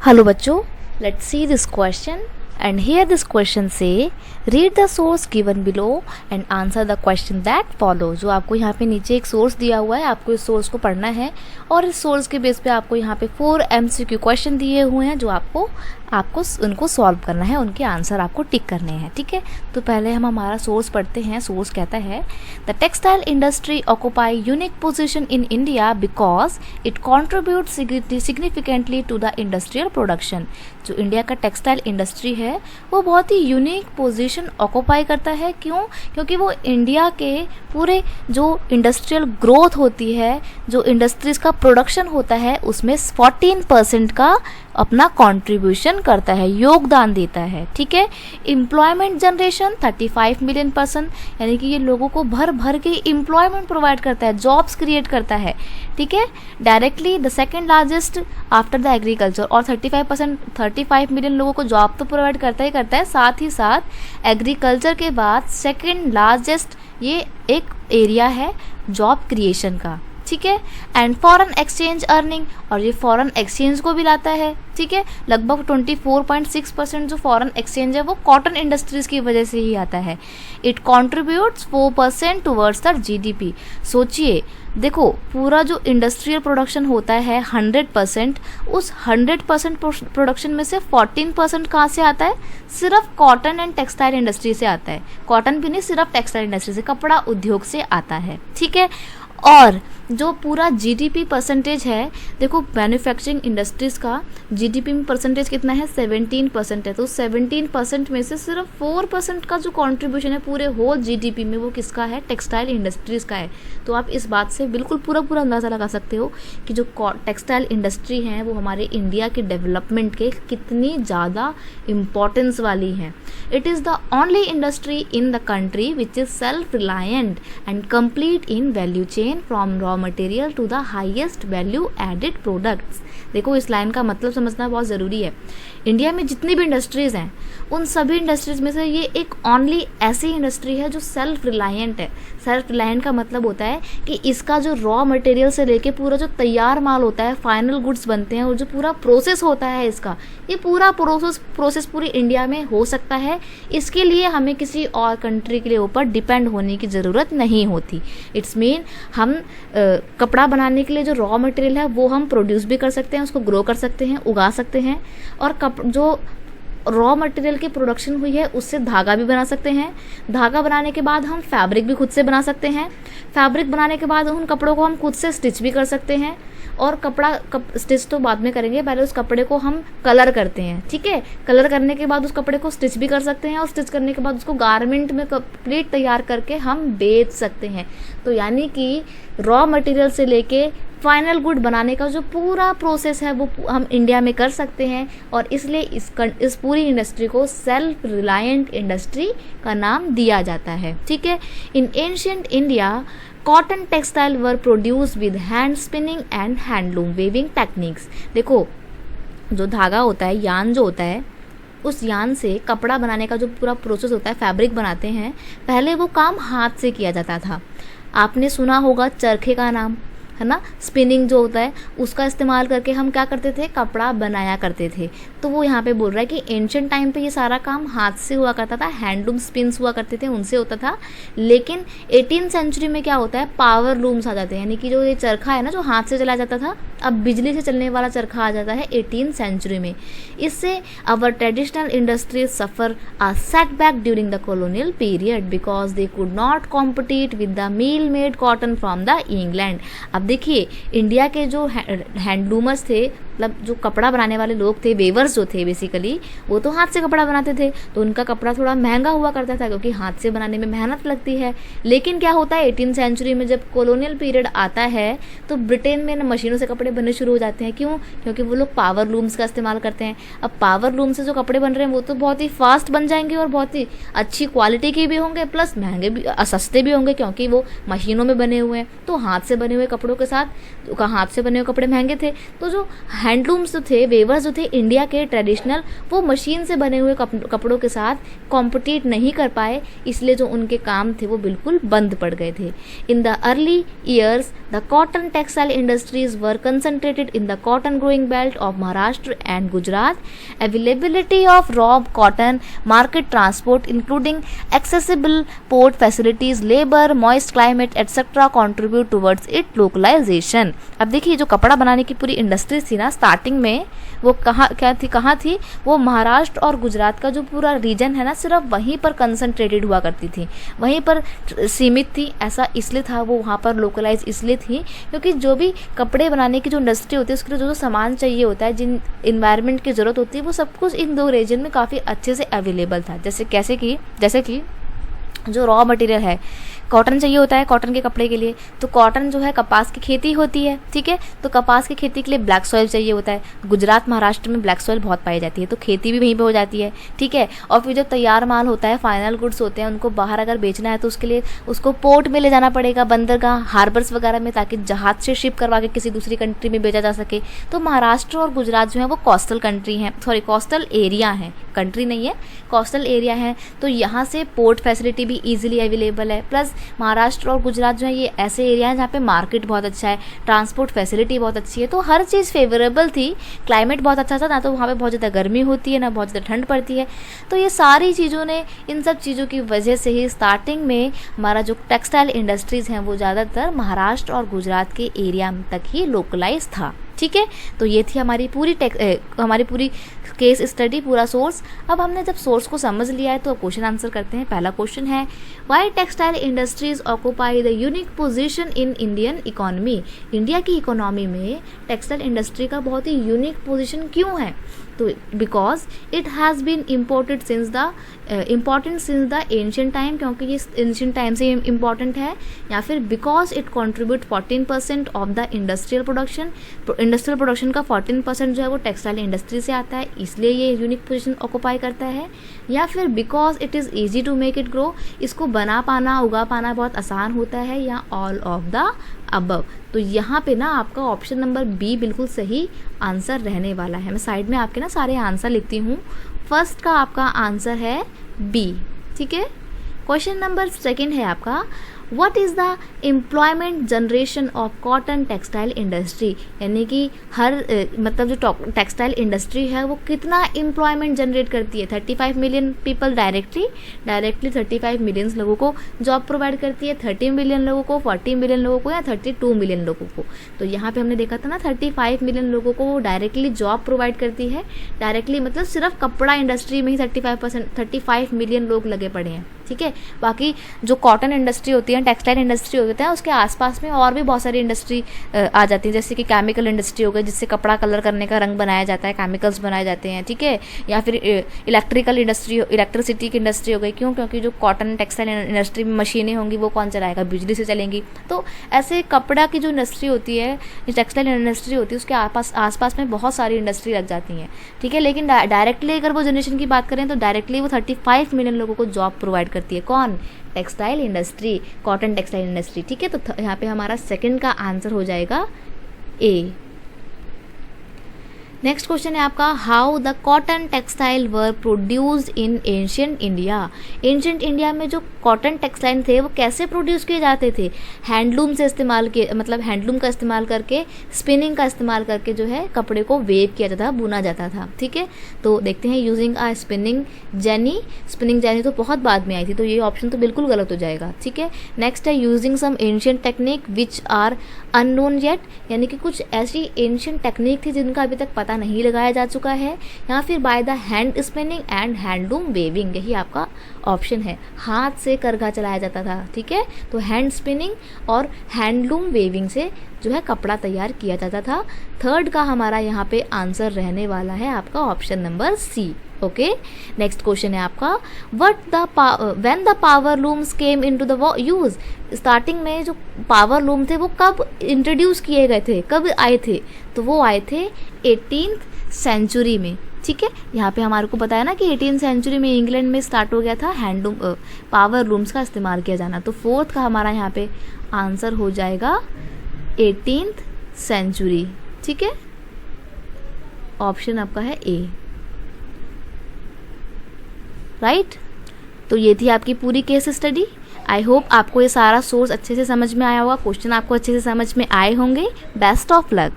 Hello बच्चों, let's see this question and here this question say read the source given below and answer the question that follow। जो आपको यहाँ पे नीचे एक सोर्स दिया हुआ है, आपको इस सोर्स को पढ़ना है और इस सोर्स के बेस पे आपको यहाँ पे 4 MCQ क्वेश्चन दिए हुए हैं जो आपको उनको सॉल्व करना है, उनके आंसर आपको टिक करने हैं। ठीक है, तो पहले हम हमारा सोर्स पढ़ते हैं। सोर्स कहता है the textile industry occupy unique position in India because it contribute significantly to the industrial production. जो इंडिया का टेक्सटाइल इंडस्ट्री है वो बहुत ही यूनिक पोजीशन ऑक्यूपाई करता है। क्यों? क्योंकि वो इंडिया के पूरे जो इंडस्ट्रियल ग्रोथ होती है, जो इंडस्ट्रीज का प्रोडक्शन होता है, उसमें 14% का अपना कंट्रीब्यूशन करता है, योगदान देता है। ठीक है, एम्प्लॉयमेंट जनरेशन 35 मिलियन पर्सन, यानी कि ये लोगों को भर भर के एम्प्लॉयमेंट प्रोवाइड करता है, जॉब्स क्रिएट करता है। ठीक है, directly the second largest after the agriculture, और 35 मिलियन लोगों को जॉब तो प्रोवाइड करता ही करता है, साथ ही साथ एग्रीकल्चर के बाद सेकेंड लार्जेस्ट ये एक एरिया है जॉब क्रिएशन का। ठीक है, एंड फॉरेन एक्सचेंज अर्निंग, और ये फॉरेन एक्सचेंज को भी लाता है। ठीक है, लगभग 24.6% जो फॉरेन एक्सचेंज है वो कॉटन इंडस्ट्रीज की वजह से ही आता है। It contributes 4% towards the GDP। सोचिए, देखो पूरा जो इंडस्ट्रियल प्रोडक्शन होता है 100%, उस 100% प्रोडक्शन में से 14% कहाँ से आता है? सिर्फ कॉटन एंड टेक्सटाइल इंडस्ट्री से आता है। कॉटन भी नहीं, सिर्फ टेक्सटाइल इंडस्ट्री से, कपड़ा उद्योग से आता है। ठीक है, और जो पूरा GDP परसेंटेज है, देखो मैन्युफैक्चरिंग इंडस्ट्रीज का GDP में परसेंटेज कितना है? 17% है। तो 17% में से सिर्फ 4% का जो कंट्रीब्यूशन है पूरे होल GDP में, वो किसका है? टेक्सटाइल इंडस्ट्रीज का है। तो आप इस बात से बिल्कुल पूरा अंदाज़ा लगा सकते हो कि जो टेक्सटाइल इंडस्ट्री है वो हमारे इंडिया के डेवलपमेंट के कितनी ज़्यादा इम्पोर्टेंस वाली है। It is the only industry in the country which is self reliant and complete in value chain from raw material to the highest value added products. देखो, इस लाइन का मतलब समझना बहुत ज़रूरी है। इंडिया में जितनी भी इंडस्ट्रीज़ हैं उन सभी इंडस्ट्रीज़ में से ये एक ओनली ऐसी इंडस्ट्री है जो सेल्फ रिलायंट है। सेल्फ रिलायंट का मतलब होता है कि इसका जो रॉ मटेरियल से लेके पूरा जो तैयार माल होता है, फाइनल गुड्स बनते हैं, और जो पूरा प्रोसेस होता है इसका, ये पूरा प्रोसेस पूरी इंडिया में हो सकता है। इसके लिए हमें किसी और कंट्री के लिए ऊपर डिपेंड होने की ज़रूरत नहीं होती। इट्स मीन हम कपड़ा बनाने के लिए जो रॉ मटेरियल है वो हम प्रोड्यूस भी कर सकते हैं, उसको ग्रो कर सकते हैं, उगा सकते हैं, और जो रॉ मटेरियल की प्रोडक्शन हुई है उससे धागा भी बना सकते हैं। धागा बनाने के बाद हम फैब्रिक भी खुद से बना सकते हैं। फैब्रिक बनाने के बाद उन कपड़ों को हम खुद से स्टिच भी कर सकते हैं, और स्टिच तो बाद में करेंगे, पहले उस कपड़े को हम कलर करते हैं। ठीक है, कलर करने के बाद उस कपड़े को स्टिच भी कर सकते हैं, और स्टिच करने के बाद उसको गारमेंट में कंप्लीट तैयार करके हम बेच सकते हैं। तो यानी कि रॉ मटेरियल से लेके फाइनल गुड बनाने का जो पूरा प्रोसेस है वो हम इंडिया में कर सकते हैं, और इसलिए इस पूरी इंडस्ट्री को सेल्फ रिलायंट इंडस्ट्री का नाम दिया जाता है। ठीक है, in ancient India cotton textile were produce with hand spinning and handloom weaving techniques. देखो, जो धागा होता है, यान जो होता है, उस यान से कपड़ा बनाने का जो पूरा प्रोसेस होता है, फैब्रिक बनाते हैं, पहले वो काम हाथ से किया जाता था। आपने सुना होगा चरखे का नाम, है ना? स्पिनिंग जो होता है उसका इस्तेमाल करके हम क्या करते थे? कपड़ा बनाया करते थे। तो वो यहाँ पे बोल रहा है कि एंशिएंट टाइम पे ये सारा काम हाथ से हुआ करता था, हैंडलूम स्पिन्स हुआ करते थे, उनसे होता था। लेकिन 18th सेंचुरी में क्या होता है? पावर लूम्स आ जाते हैं, यानी कि जो ये चरखा है ना, जो हाथ से चलाया जाता था, अब बिजली से चलने वाला चरखा आ जाता है 18th सेंचुरी में। इससे our traditional industries suffer a setback during the colonial period because they could not compete with the mill made cotton from the England. अब देखिए, इंडिया के जो हैंडलूमर्स थे, मतलब जो कपड़ा बनाने वाले लोग थे, वेवर्स जो थे बेसिकली, वो तो हाथ से कपड़ा बनाते थे, तो उनका कपड़ा थोड़ा महंगा हुआ करता था क्योंकि हाथ से बनाने में मेहनत लगती है। लेकिन क्या होता है 18th सेंचुरी में जब कॉलोनियल पीरियड आता है तो ब्रिटेन में मशीनों से कपड़े बनने शुरू हो जाते हैं। क्यों? क्योंकि वो लोग पावर लूम्स का इस्तेमाल करते हैं। अब पावर लूम से जो कपड़े बन रहे हैं वो तो बहुत ही फास्ट बन जाएंगे और बहुत ही अच्छी क्वालिटी के भी होंगे, प्लस महंगे भी, सस्ते भी होंगे, क्योंकि वो मशीनों में बने हुए हैं। तो हाथ से बने हुए कपड़ों कपड़ों के साथ का हाथ से बने हुए कपड़े महंगे थे, तो जो हैंडलूम्स जो थे, वेवर्स जो थे इंडिया के ट्रेडिशनल, वो मशीन से बने हुए कपड़ों के साथ कॉम्पिटिट नहीं कर पाए, इसलिए जो उनके काम थे वो बिल्कुल बंद पड़ गए थे। In the early years the cotton textile industries were concentrated in the cotton growing belt of Maharashtra and Gujarat. Availability of raw cotton, market transport including accessible port facilities, labour, moist climate etcetera contribute towards it localisation. अब देखिए जो कपड़ा बनाने की पूरी industry थी ना starting में, वो कहाँ थी, वो महाराष्ट्र और गुजरात का जो पूरा रीजन है ना, सिर्फ वहीं पर कंसंट्रेटेड हुआ करती थी, वहीं पर सीमित थी। ऐसा इसलिए था, वो वहाँ पर लोकलाइज इसलिए थी क्योंकि जो भी कपड़े बनाने की जो इंडस्ट्री होती है उसके लिए जो सामान चाहिए होता है, जिन इन्वायरमेंट की ज़रूरत होती है, वो सब कुछ इन दो रीजन में काफ़ी अच्छे से अवेलेबल था। जैसे कि जो रॉ मटेरियल है, कॉटन चाहिए होता है कॉटन के कपड़े के लिए, तो कॉटन जो है कपास की खेती होती है, ठीक है, तो कपास की खेती के लिए ब्लैक सॉइल चाहिए होता है। गुजरात महाराष्ट्र में ब्लैक सॉइल बहुत पाई जाती है, तो खेती भी वहीं पे हो जाती है, ठीक है। और फिर जो तैयार माल होता है, फाइनल गुड्स होते हैं, उनको बाहर अगर बेचना है तो उसके लिए उसको पोर्ट में ले जाना पड़ेगा, बंदरगाह, हार्बर्स वगैरह में, ताकि जहाज से शिप करवा के किसी दूसरी कंट्री में बेचा जा सके। तो महाराष्ट्र और गुजरात जो है वो कोस्टल कंट्री हैं, कोस्टल एरिया है, कंट्री नहीं है, कोस्टल एरिया है, तो यहाँ से पोर्ट फैसिलिटी भी ईजिली अवेलेबल है। प्लस महाराष्ट्र और गुजरात जो है ये ऐसे एरिया हैं जहाँ पे मार्केट बहुत अच्छा है, ट्रांसपोर्ट फैसिलिटी बहुत अच्छी है, तो हर चीज़ फेवरेबल थी, क्लाइमेट बहुत अच्छा था, ना तो वहाँ पे बहुत ज़्यादा गर्मी होती है ना बहुत ज़्यादा ठंड पड़ती है। तो ये सारी चीज़ों ने, इन सब चीज़ों की वजह से ही स्टार्टिंग में हमारा जो टेक्सटाइल इंडस्ट्रीज़ हैं वो ज़्यादातर महाराष्ट्र और गुजरात के एरिया तक ही लोकलाइज था, ठीक है। तो ये थी हमारी पूरी केस स्टडी, पूरा सोर्स। अब हमने जब सोर्स को समझ लिया है तो क्वेश्चन आंसर करते हैं। पहला क्वेश्चन है, why textile industries occupy the unique position in Indian economy. India की इकोनॉमी में टेक्सटाइल इंडस्ट्री का बहुत ही यूनिक पोजीशन क्यों है? तो because it has been important since the ancient time, क्योंकि ये एंशियंट टाइम से इम्पॉर्टेंट है, या फिर because it contribute 14% of the industrial production का 14% जो है वो टेक्सटाइल इंडस्ट्री से आता है, इसलिए ये यूनिक पोजीशन ऑक्यूपाई करता है, या फिर because it is easy to make it grow, इसको बना पाना, उगा पाना बहुत आसान होता है, या ऑल ऑफ द अबव। तो यहाँ पे ना आपका ऑप्शन नंबर बी बिल्कुल सही आंसर रहने वाला है। मैं साइड में आपके ना सारे आंसर लिखती हूँ। फर्स्ट का आपका आंसर है बी, ठीक है। क्वेश्चन नंबर सेकंड है आपका, what is the employment generation of cotton textile industry, यानी कि मतलब जो टेक्सटाइल इंडस्ट्री है वो कितना एम्प्लॉयमेंट जनरेट करती है? 35 मिलियन पीपल डायरेक्टली 35 मिलियन लोगों को जॉब प्रोवाइड करती है, 30 मिलियन लोगों को, 40 मिलियन लोगों को, या 32 मिलियन लोगों को। तो यहाँ पे हमने देखा था ना 35 मिलियन लोगों को वो डायरेक्टली जॉब प्रोवाइड करती है। डायरेक्टली मतलब सिर्फ कपड़ा इंडस्ट्री में ही 35 मिलियन लोग लगे पड़े हैं, ठीक है। बाकी जो कॉटन इंडस्ट्री होती है, टेक्सटाइल इंडस्ट्री होती है, उसके आसपास में और भी बहुत सारी इंडस्ट्री आ जाती है, जैसे कि केमिकल इंडस्ट्री हो गई, जिससे कपड़ा कलर करने का रंग बनाया जाता है, केमिकल्स बनाए जाते हैं, ठीक है। या फिर इलेक्ट्रिसिटी की इंडस्ट्री हो गई, क्यों? क्योंकि जो कॉटन टेक्सटाइल इंडस्ट्री में मशीनें होंगी वो कौन चलाएगा? बिजली से चलेंगी। तो ऐसे कपड़ा की जो इंडस्ट्री होती है, टेक्सटाइल इंडस्ट्री होती है, उसके आसपास में बहुत सारी इंडस्ट्री लग जाती हैं, ठीक है। लेकिन डायरेक्टली अगर वो जनरेशन की बात करें तो डायरेक्टली वो 35 मिलियन लोगों को जॉब प्रोवाइड करती है। कौन? Textile industry, cotton textile industry, ठीक है। तो यहाँ पे हमारा सेकंड का आंसर हो जाएगा ए। नेक्स्ट क्वेश्चन है आपका, how the cotton textile were produced in ancient India. Ancient India में जो कॉटन टेक्सटाइल थे वो कैसे प्रोड्यूस किए जाते थे? हैंडलूम से इस्तेमाल किए, मतलब हैंडलूम का इस्तेमाल करके, स्पिनिंग का इस्तेमाल करके जो है कपड़े को वेव किया जाता था, बुना जाता था, ठीक है। तो देखते हैं, यूजिंग अ स्पिनिंग जेनी तो बहुत बाद में आई थी, तो ये ऑप्शन तो बिल्कुल गलत हो जाएगा, ठीक है। नेक्स्ट है, using some ancient technique which are unknown yet, यानी कि कुछ ऐसी एंशियंट टेक्निक थी जिनका अभी तक पता नहीं लगाया जा चुका है, या फिर by the hand spinning and handloom weaving, यही आपका ऑप्शन है। हाथ से करघा चलाया जाता था, ठीक है। तो हैंड स्पिनिंग और हैंडलूम वेविंग से जो है कपड़ा तैयार किया जाता था। थर्ड का हमारा यहाँ पे आंसर रहने वाला है आपका option number C, okay. Next question है आपका, when the power looms came into the use. Starting में जो पावर लूम थे वो कब इंट्रोड्यूस किए गए थे, कब आए थे? तो वो आए थे 18th सेंचुरी में, ठीक है। यहाँ पे हमारे को बताया ना कि 18th सेंचुरी में इंग्लैंड में स्टार्ट हो गया था हैंडलूम पावर लूम्स का इस्तेमाल किया जाना। तो फोर्थ का हमारा यहाँ पे आंसर हो जाएगा 18th सेंचुरी। ठीक है, ऑप्शन आपका है ए, राइट। तो ये थी आपकी पूरी केस स्टडी। आई होप आपको ये सारा सोर्स अच्छे से समझ में आया होगा, क्वेश्चन आपको अच्छे से समझ में आए होंगे। Best of luck.